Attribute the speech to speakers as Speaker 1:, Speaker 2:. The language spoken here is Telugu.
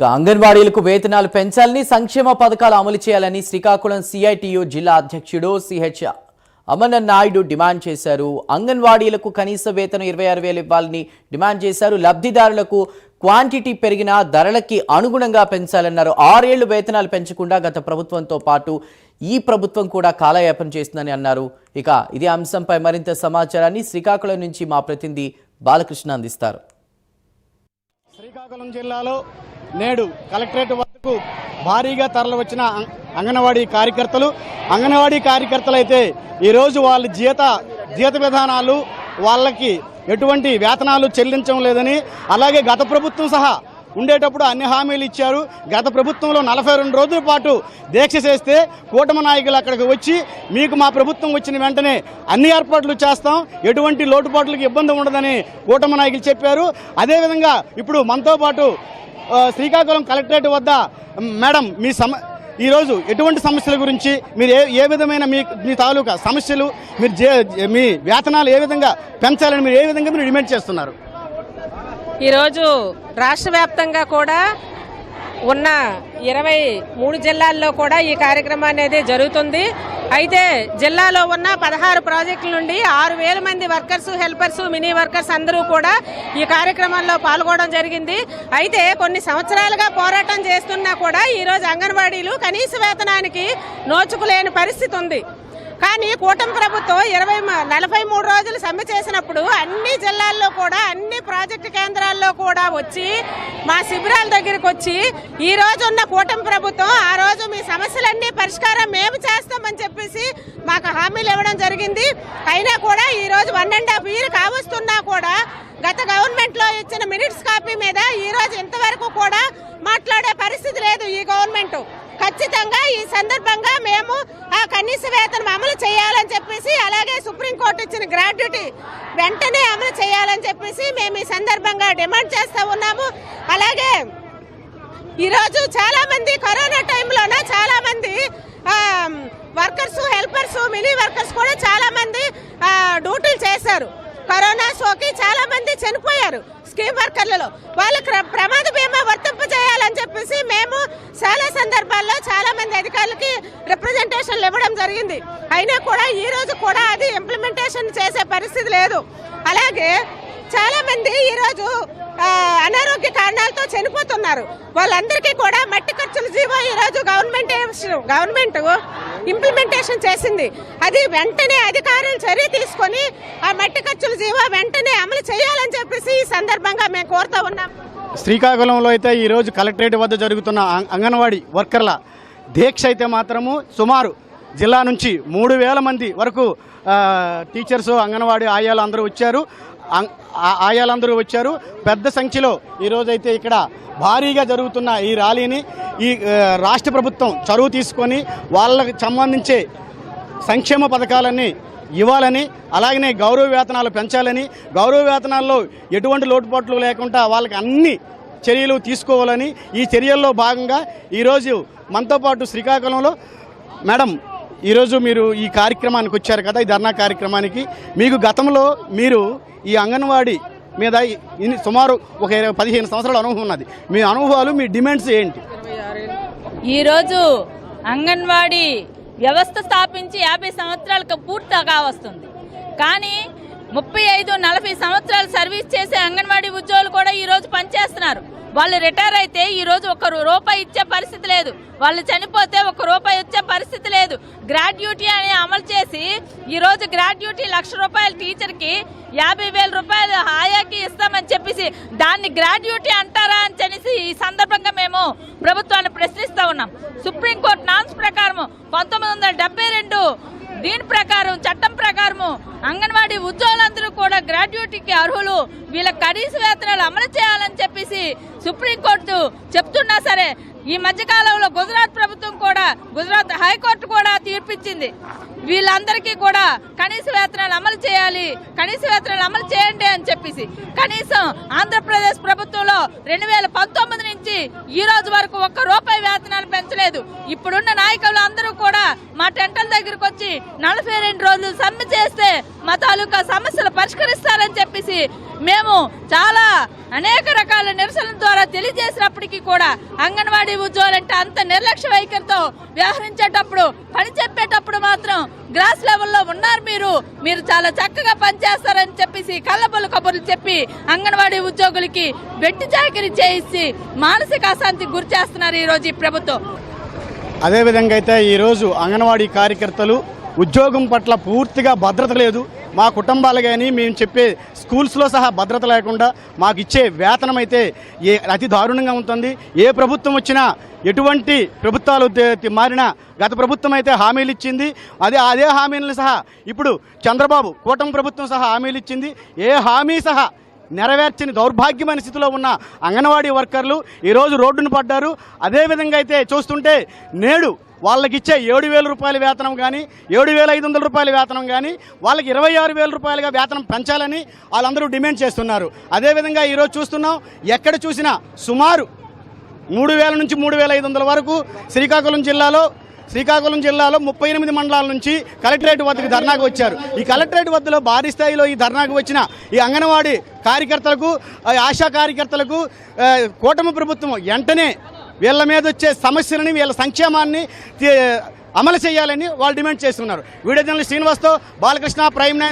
Speaker 1: అంగన్వాడీలకు వేతనాలు పెంచాలని సంక్షేమ పథకాలు అమలు చేయాలని శ్రీకాకుళం సిఐటియు జిల్లా అధ్యక్షుడు సిహెచ్ అమరనాథ్ నాయుడు డిమాండ్ చేశారు. అంగన్వాడీలకు కనీస వేతనం 26,000 ఇవ్వాలని డిమాండ్ చేశారు. లబ్ధిదారులకు క్వాంటిటీ పెరిగిన ధరలకి అనుగుణంగా పెంచాలన్నారు. 6 ఏళ్లు వేతనాలు పెంచకుండా గత ప్రభుత్వంతో పాటు ఈ ప్రభుత్వం కూడా కాలయాపన చేస్తుందని అన్నారు. ఇక ఇదే అంశంపై మరింత సమాచారాన్ని శ్రీకాకుళం నుంచి మా ప్రతినిధి బాలకృష్ణ అందిస్తారు.
Speaker 2: శ్రీకాకుళం జిల్లాలో నేడు కలెక్టరేట్ వద్దకు భారీగా తరలి వచ్చిన అంగన్వాడీ కార్యకర్తలు అయితే ఈరోజు వాళ్ళ జీత విధానాలు వాళ్ళకి ఎటువంటి వేతనాలు చెల్లించడం లేదని, అలాగే గత ప్రభుత్వం సహా ఉండేటప్పుడు అన్ని హామీలు ఇచ్చారు. గత ప్రభుత్వంలో 42 రోజుల పాటు దీక్ష చేస్తే కూటమి నాయకులు అక్కడికి వచ్చి మీకు మా ప్రభుత్వం వచ్చిన వెంటనే అన్ని ఏర్పాట్లు చేస్తాం, ఎటువంటి లోటుపాట్లకు ఇబ్బంది ఉండదని కూటమి నాయకులు చెప్పారు. అదేవిధంగా ఇప్పుడు మనతో పాటు శ్రీకాకుళం కలెక్టరేట్ వద్ద మేడం ఈరోజు ఎటువంటి సమస్యల గురించి మీరు ఏ విధమైన మీ తాలూకా సమస్యలు, మీ వేతనాలు ఏ విధంగా పెంచాలని మీరు ఏ విధంగా మీరు డిమాండ్ చేస్తున్నారు?
Speaker 3: ఈరోజు రాష్ట్ర వ్యాప్తంగా కూడా ఉన్న 23 జిల్లాల్లో కూడా ఈ కార్యక్రమం అనేది జరుగుతుంది. అయితే జిల్లాలో ఉన్న 16 ప్రాజెక్టుల నుండి 6,000 మంది వర్కర్స్, హెల్పర్స్, మినీ వర్కర్స్ అందరూ కూడా ఈ కార్యక్రమంలో పాల్గొనడం జరిగింది. అయితే కొన్ని సంవత్సరాలుగా పోరాటం చేస్తున్నా కూడా ఈరోజు అంగన్వాడీలు కనీస వేతనానికి నోచుకులేని పరిస్థితి ఉంది. కానీ కూటమి ప్రభుత్వం 43 రోజులు సమ్మె చేసినప్పుడు అన్ని జిల్లాల్లో కూడా అన్ని ప్రాజెక్టు కేంద్రాల్లో కూడా వచ్చి మా శిబిరాల దగ్గరికి వచ్చి ఈ రోజు ఉన్న కూటమి ప్రభుత్వం ఆ రోజు మీ సమస్యలన్నీ పరిష్కారం మేము చేస్తామని చెప్పేసి మాకు హామీలు ఇవ్వడం జరిగింది. అయినా కూడా ఈ రోజు 1.5 year కావస్తున్నా కూడా గత గవర్నమెంట్ లో ఇచ్చిన మినిట్స్ కాపీ మీద ఈ రోజు ఇంతవరకు కూడా మాట్లాడే పరిస్థితి లేదు ఈ గవర్నమెంట్. ఖచ్చితంగా ఈ సందర్భంగా మేము ఆ కనీస వేతనం అమలు చేయాలని చెప్పేసి, అలాగే సుప్రీంకోర్టు ఇచ్చిన గ్రాడ్యుటీ వెంటనే అమలు చేయాలని చెప్పేసి మేము ఈ సందర్భంగా డిమాండ్ చేస్తూ ఉన్నాము. అలాగే ఈరోజు చాలా మంది కరోనా టైంలోన చాలా మంది వర్కర్స్, హెల్పర్స్, మినీ వర్కర్స్ కూడా చాలా మంది డ్యూటీలు చేశారు. కరోనా సోకి చాలా మంది చనిపోయారు. స్కీమ్ వర్కర్లలో వాళ్ళకి ప్రమాద బీమా వర్తింపజేయాలని చెప్పేసి మేము చాలా సందర్భాల్లో చాలా మంది అధికారులకి రిప్రజెంటేషన్లు ఇవ్వడం జరిగింది. అయినా కూడా ఈ రోజు కూడా అది ఇంప్లిమెంటేషన్ చేసే పరిస్థితి లేదు. అలాగే చాలా మంది ఈరోజు అనారోగ్య కారణాలతో చనిపోతున్నారు. వాళ్ళందరికీ కూడా మట్టి ఖర్చుల జీవో ఈరోజు గవర్నమెంట్ ఇంప్లిమెంటేషన్ చేసింది. అది వెంటనే అధికారులు చర్య తీసుకొని ఆ మట్టి ఖర్చుల జీవో వెంటనే అమలు చేయాలని చెప్పేసి ఈ సందర్భంగా మేము కోరుతూ ఉన్నాం.
Speaker 2: శ్రీకాకుళంలో అయితే ఈరోజు కలెక్టరేట్ వద్ద జరుగుతున్న అంగన్వాడీ వర్కర్ల దీక్ష అయితే మాత్రము సుమారు జిల్లా నుంచి 3,000 మంది వరకు టీచర్స్, అంగన్వాడీ ఆయాలందరూ వచ్చారు. పెద్ద సంఖ్యలో ఈరోజైతే ఇక్కడ భారీగా జరుగుతున్న ఈ ర్యాలీని ఈ రాష్ట్ర ప్రభుత్వం చొరవ తీసుకొని వాళ్ళకి సంబంధించే సంక్షేమ పథకాలన్నీ ఇవ్వాలని, అలాగనే గౌరవ వేతనాలు పెంచాలని, గౌరవ వేతనాల్లో ఎటువంటి లోటుపాట్లు లేకుండా వాళ్ళకి అన్ని చర్యలు తీసుకోవాలని, ఈ చర్యల్లో భాగంగా ఈరోజు మనతో పాటు శ్రీకాకుళంలో మేడం ఈరోజు మీరు ఈ కార్యక్రమానికి వచ్చారు కదా, ఈ ధర్నా కార్యక్రమానికి. మీకు గతంలో మీరు ఈ అంగన్వాడీ మీద సుమారు ఒక 15 సంవత్సరాల అనుభవం ఉన్నది. మీ అనుభవాలు, మీ డిమాండ్స్ ఏంటి?
Speaker 4: ఈరోజు అంగన్వాడీ వ్యవస్థ స్థాపించి 50 సంవత్సరాలకు పూర్తిగా వస్తుంది. కానీ 35-40 సంవత్సరాలు సర్వీస్ చేసే అంగన్వాడీ ఉద్యోగులు కూడా ఈరోజు పనిచేస్తున్నారు. వాళ్ళు రిటైర్ అయితే ఈరోజు ₹1 ఇచ్చే పరిస్థితి లేదు. వాళ్ళు చనిపోతే ₹1 ఇచ్చే పరిస్థితి లేదు. గ్రాడ్యుటీ అని అమలు చేసి ఈరోజు గ్రాడ్యుటీ ₹1,00,000 టీచర్కి ₹50,000 ఆయాకి ఇస్తామని చెప్పేసి దాన్ని గ్రాడ్యుటీ అంటారా అని చెప్పేసి ఈ సందర్భంగా మేము ప్రభుత్వాన్ని ప్రశ్నిస్తూ ఉన్నాం. సుప్రీంకోర్టు నామ్స్ ప్రకారం 1972 దీని ప్రకారం, చట్టం ప్రకారము అంగన్వాడీ ఉద్యోగులందరూ కూడా గ్రాడ్యుటీకి అర్హులు, వీళ్ళ కనీస వేతనాలు అమలు చేయాలని చెప్పేసి సుప్రీంకోర్టు చెప్తున్నా సరే ఈ మధ్యకాలంలో గుజరాత్ హైకోర్టు కూడా తీర్పిచ్చింది. వీళ్ళందరికీ కూడా కనీస వేతనాలు అమలు చేయాలి, కనీస వేతనాలు అమలు చేయండి అని చెప్పేసి. కనీసం ఆంధ్రప్రదేశ్ ప్రభుత్వంలో 2019 నుంచి ఈ రోజు వరకు ₹1 వేతనాలు పెంచలేదు. ఇప్పుడున్న నాయకులు అందరూ కూడా మా టెంటల దగ్గరకు వచ్చి 42 రోజులు సమ్మె చేస్తే మా తాలూకా సమస్యలు పరిష్కరిస్తారని చెప్పేసి మేము చాలా అనేక రకాల నిరసనల ద్వారా తెలియజేసినప్పటికీ కూడా అంగన్వాడీ ఉద్యోగులంటే అంత నిర్లక్ష్య వైఖరితో వ్యవహరించేటప్పుడు పని చెప్పేటప్పుడు మాత్రం గ్రాస్ లెవెల్లో ఉన్నారు మీరు చాలా చక్కగా పనిచేస్తారని చెప్పేసి కళ్ళబొల్లు కబుర్లు చెప్పి అంగన్వాడీ ఉద్యోగులకి వెట్టి చాకిరీ చేసి మానసిక అశాంతికి గురి చేస్తున్నారు ఈరోజు ఈ ప్రభుత్వం.
Speaker 2: అదేవిధంగా అయితే ఈరోజు అంగన్వాడీ కార్యకర్తలు ఉద్యోగం పట్ల పూర్తిగా భద్రత లేదు. మా కుటుంబాలు కానీ మేము చెప్పే స్కూల్స్లో సహా భద్రత లేకుండా మాకు ఇచ్చే వేతనం అయితే అతి దారుణంగా ఉంటుంది. ఏ ప్రభుత్వం వచ్చినా ఎటువంటి ప్రభుత్వాలు మారినా గత ప్రభుత్వం అయితే హామీలు ఇచ్చింది. అదే హామీలను సహా ఇప్పుడు చంద్రబాబు కూటమి ప్రభుత్వం సహా హామీలు ఇచ్చింది. ఏ హామీ సహా నెరవేర్చని దౌర్భాగ్యమైన స్థితిలో ఉన్న అంగన్వాడీ వర్కర్లు ఈరోజు రోడ్డును పడ్డారు. అదేవిధంగా అయితే చూస్తుంటే నేడు వాళ్ళకి ఇచ్చే 7,000 రూపాయల వేతనం కానీ 7,500 రూపాయల వేతనం కానీ వాళ్ళకి 26,000 రూపాయలుగా వేతనం పెంచాలని వాళ్ళందరూ డిమాండ్ చేస్తున్నారు. అదేవిధంగా ఈరోజు చూస్తున్నాం ఎక్కడ చూసినా సుమారు 3,000 నుంచి 3,500 వరకు శ్రీకాకుళం జిల్లాలో 38 మండలాల నుంచి కలెక్టరేట్ వద్దకు ధర్నాకు వచ్చారు. ఈ కలెక్టరేట్ వద్దలో భారీ స్థాయిలో ఈ ధర్నాకు వచ్చిన ఈ అంగన్వాడీ కార్యకర్తలకు ఆశా కార్యకర్తలకు కూటమి ప్రభుత్వం వెంటనే వీళ్ళ మీద వచ్చే సమస్యలని వీళ్ళ సంక్షేమాన్ని అమలు చేయాలని వాళ్ళు డిమాండ్ చేస్తున్నారు. వీడియో జర్నలిస్ట్ శ్రీనివాస్తో బాలకృష్ణ, ప్రైమ్ 9.